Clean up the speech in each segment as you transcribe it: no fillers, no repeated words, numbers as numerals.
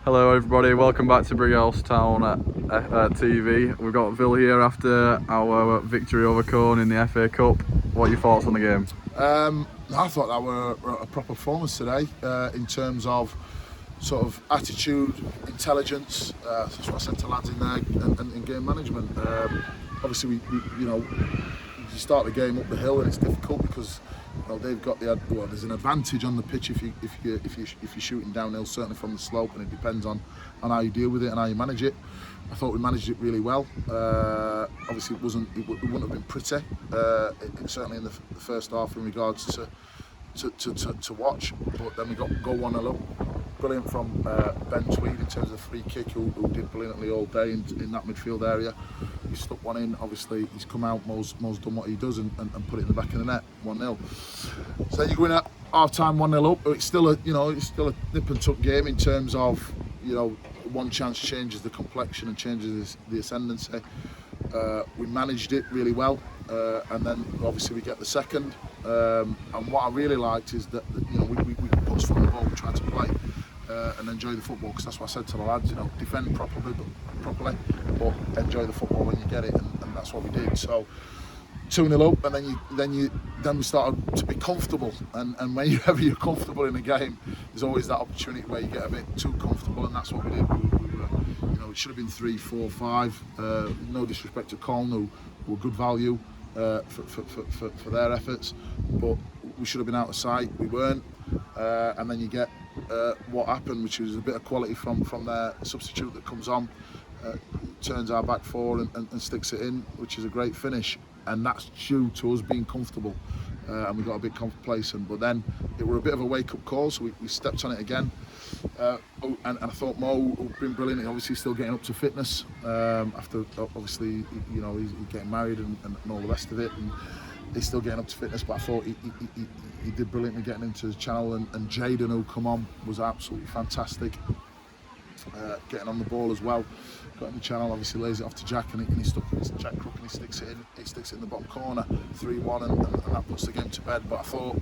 Hello everybody, welcome back to VILLS Town TV. We've got Vill here after our victory over Colne in the FA Cup. What are your thoughts on the game? I thought that were a proper performance today in terms of sort of attitude, intelligence. That's what I said to lads in there, and game management. Obviously, you start the game up the hill and it's difficult because they've got there's an advantage on the pitch if you're shooting downhill, certainly from the slope, and it depends on how you deal with it and how you manage it. I thought we managed it really well. Obviously, it wouldn't have been pretty, certainly in the first half in regards to watch. But then we go 1-0 up. Brilliant from Ben Tweed in terms of the free kick, who did brilliantly all day in that midfield area. He stuck one in. Obviously, he's come out. Mo's done what he does and put it in the back of the net. 1-0. So then you go in at half time, 1-0 up. It's still a nip and tuck game in terms of one chance changes the complexion and changes the ascendancy. We managed it really well, and then obviously we get the second. And what I really liked is that we put us foot on the ball, we tried to play and enjoy the football, because that's what I said to the lads. Defend properly, but enjoy the football when you get it, and that's what we did. So 2-0 up, and then we started to be comfortable. And whenever you're comfortable in a game, there's always that opportunity where you get a bit too comfortable, and that's what we did. It should have been 3, 4, 5. No disrespect to Colne, who were good value for their efforts, but we should have been out of sight. We weren't, and then you get what happened, which is a bit of quality from their substitute that comes on, turns our back four and sticks it in, which is a great finish. And that's due to us being comfortable, and we got a bit complacent. But then it were a bit of a wake-up call, so we stepped on it again. And I thought Mo had been brilliant. Obviously, still getting up to fitness after obviously he's getting married and all the rest of it, and he's still getting up to fitness. But I thought he did brilliantly getting into the channel, and Jaden, who come on, was absolutely fantastic. Getting on the ball as well, got in the channel, obviously lays it off to Jack, and he stuck Jack Crook, and he sticks it in the bottom corner, 3-1, and that puts the game to bed. But I thought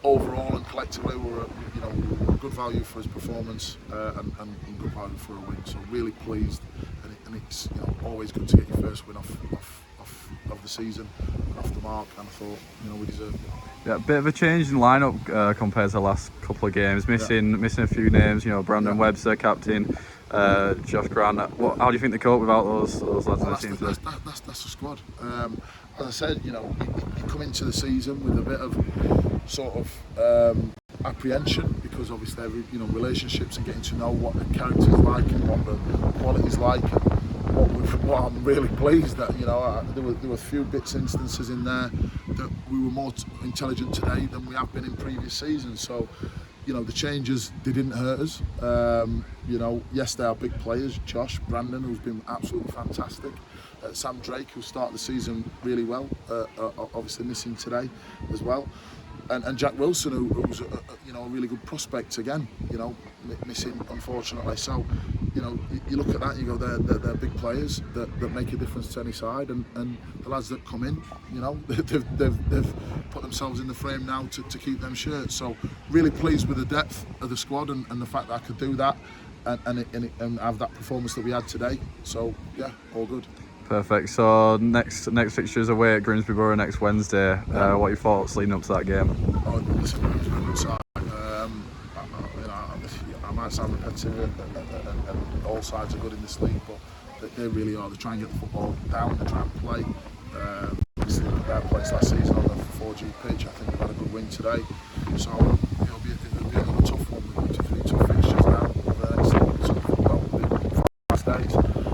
overall and collectively we were good value for his performance, and good value for a win. So really pleased, and it's always good to get your first win off the season and off the mark, and I thought we deserved it. Yeah, a bit of a change in lineup compared to the last couple of games. Missing a few names. Brandon Webster, captain. Josh Grant. How do you think they cope without those lads in the team today? That's the squad. As I said, you come into the season with a bit of sort of apprehension, because obviously relationships and getting to know what the character's like and what the quality's like. What I'm really pleased that there were a few instances in there that we were more intelligent today than we have been in previous seasons. So the changes, they didn't hurt us. Yes, they are big players. Josh, Brandon, who's been absolutely fantastic. Sam Drake, who started the season really well, obviously missing today as well. And Jack Wilson, who's a really good prospect again, missing unfortunately. So you look at that and you go, they're big players that make a difference to any side, and the lads that come in, they've put themselves in the frame now to keep them shirts. So really pleased with the depth of the squad and the fact that I could do that and have that performance that we had today. So yeah, all good. Perfect. So next fixture is away at Grimsby Borough next Wednesday. What are your thoughts leading up to that game? Oh, listen, Grimsby are a good side. I might sound repetitive, and all sides are good in this league, but they really are. They try and get the football down, they try and play. Obviously, their place last season on the 4G pitch. I think they've had a good win today. So it'll be another tough one. We've got 2 tough fixtures now over the next 5 days.